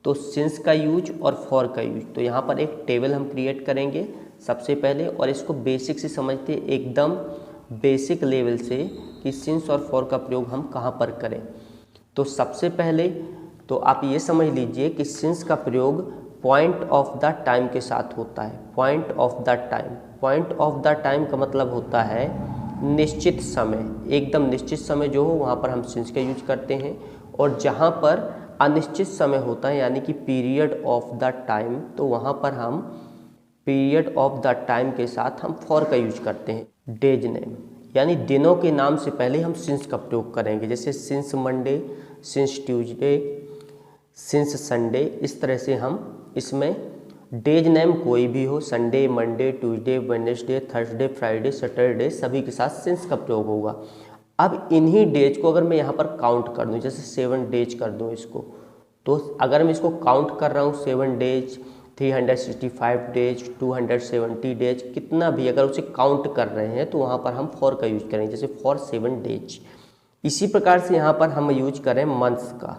तो सिंस का यूज और फॉर का यूज। तो यहाँ पर एक टेबल हम क्रिएट करेंगे सबसे पहले, और इसको बेसिक से समझते हैं, एकदम बेसिक लेवल से, कि सिंस और फॉर का प्रयोग हम कहाँ पर करें। तो सबसे पहले तो आप ये समझ लीजिए कि सिंस का प्रयोग पॉइंट ऑफ द टाइम के साथ होता है। Point of the time, point of the time का मतलब होता है निश्चित समय, एकदम निश्चित समय जो हो वहाँ पर हम सिंस का यूज करते हैं। और जहाँ पर अनिश्चित समय होता है यानी कि पीरियड ऑफ द टाइम, तो वहाँ पर हम पीरियड ऑफ द टाइम के साथ हम फॉर का यूज करते हैं। डेज नेम यानी दिनों के नाम से पहले हम सिंस का प्रयोग करेंगे, जैसे since Monday, since Tuesday, since Sunday. इस तरह से हम इसमें डेज नेम कोई भी हो, Sunday, Monday, Tuesday, Wednesday, Thursday, Friday, Saturday, सभी के साथ सिंस का प्रयोग होगा। अब इन्हीं डेज को अगर मैं यहाँ पर काउंट कर दूँ, जैसे 7 डेज कर दूँ इसको, तो अगर मैं इसको काउंट कर रहा हूँ 7 डेज, 365 डेज, 270 डेज, कितना भी अगर उसे काउंट कर रहे हैं तो वहाँ पर हम फॉर का यूज करेंगे, जैसे फॉर 7 डेज। इसी प्रकार से यहाँ पर हम यूज करें मंथ्स का,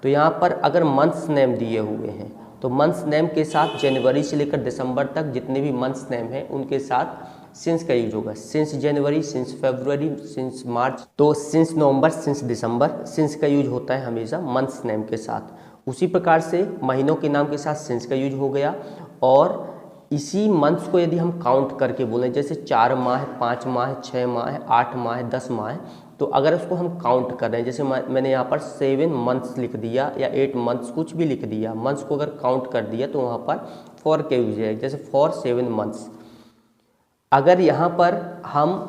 तो यहाँ पर अगर मंथ्स नेम दिए हुए हैं तो मंथ्स नेम के साथ जनवरी से लेकर दिसंबर तक जितने भी मंथ्स नेम हैं उनके साथ सिंस का यूज होगा। सिंस जनवरी, सिंस फरवरी, सिंस मार्च, तो सिंस नवंबर, सिंस दिसंबर, सिंस का यूज होता है हमेशा मंथ्स नेम के साथ। उसी प्रकार से महीनों के नाम के साथ सिंस का यूज हो गया। और इसी मंथ्स को यदि हम काउंट करके बोलें, जैसे 4 माह, 5 माह, 6 माह, 8 माह, 10 माह, तो अगर उसको हम काउंट कर रहे हैं, जैसे मैंने यहाँ पर 7 मंथ्स लिख दिया या 8 मंथ्स, कुछ भी लिख दिया, मंथ्स को अगर काउंट कर दिया तो वहाँ पर फॉर के यूज है, जैसे फॉर 7 मंथ्स। अगर यहाँ पर हम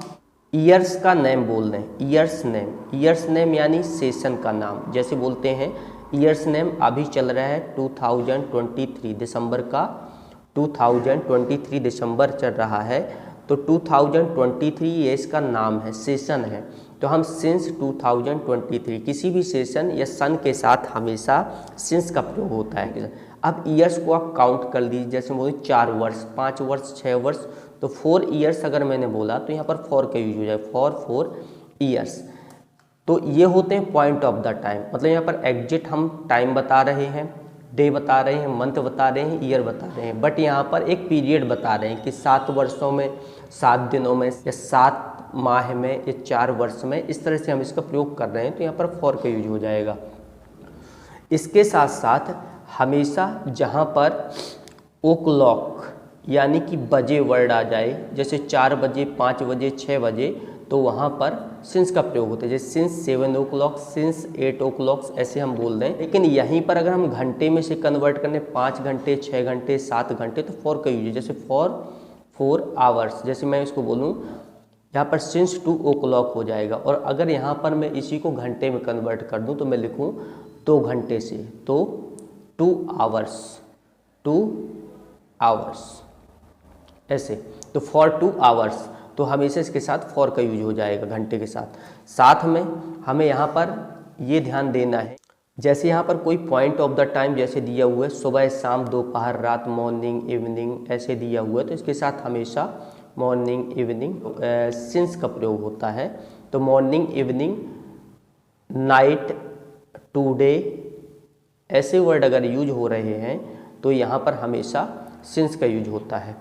ईयर्स का नेम बोल रहे हैं, ईयर्स नेम यानी सेशन का नाम, जैसे बोलते हैं ईयर्स नेम अभी चल रहा है 2023 दिसंबर का, 2023 दिसंबर चल रहा है, तो 2023 ये इसका नाम है, सेशन है। तो हम सिंस 2023 किसी भी सेशन या सन के साथ हमेशा सिंस का प्रयोग होता है। अब ईयर्स को आप काउंट कर लीजिए, जैसे बोले 4 वर्ष, 5 वर्ष, 6 वर्ष, तो 4 ईयर्स अगर मैंने बोला तो यहाँ पर फॉर का यूज हो जाए, फॉर 4 ईयर्स। तो ये होते हैं पॉइंट ऑफ द टाइम, मतलब यहाँ पर एग्जैक्ट हम टाइम बता रहे हैं, डे बता रहे हैं, मंथ बता रहे हैं, ईयर बता रहे हैं, बट यहाँ पर एक पीरियड बता रहे हैं कि 7 वर्षों में, 7 दिनों में, या 7 माह में, या 4 वर्ष में, इस तरह से हम इसका प्रयोग कर रहे हैं, तो यहाँ पर फॉर का यूज हो जाएगा। इसके साथ साथ हमेशा जहाँ पर ओ क्लॉक यानी कि बजे वर्ड आ जाए, जैसे 4 बजे, 5 बजे, 6 बजे, तो वहाँ पर सिंस का प्रयोग होता है, जैसे सिंस 7 o'clock, सिंस 8 o'clock, ऐसे हम बोल रहे हैं। लेकिन यहीं पर अगर हम घंटे में से कन्वर्ट करने 5 घंटे, 6 घंटे, 7 घंटे, तो फॉर का यूज है, जैसे फॉर 4 आवर्स। जैसे मैं इसको बोलूँ यहाँ पर सिंस 2 o'clock हो जाएगा। और अगर यहाँ पर मैं इसी को घंटे में कन्वर्ट कर दूँ तो मैं लिखूँ 2 घंटे से, तो 2 आवर्स, 2 आवर्स, ऐसे। तो फॉर 2 आवर्स, तो हमेशा इसके साथ फॉर का यूज हो जाएगा घंटे के साथ। साथ में हमें यहाँ पर ये ध्यान देना है, जैसे यहाँ पर कोई पॉइंट ऑफ द टाइम जैसे दिया हुआ है, सुबह, शाम, दोपहर, रात, मॉर्निंग, इवनिंग, ऐसे दिया हुआ है, तो इसके साथ हमेशा मॉर्निंग, इवनिंग सिंस का प्रयोग होता है। तो मॉर्निंग, इवनिंग, नाइट, टुडे, ऐसे वर्ड अगर यूज हो रहे हैं तो यहाँ पर हमेशा सिंस का यूज होता है।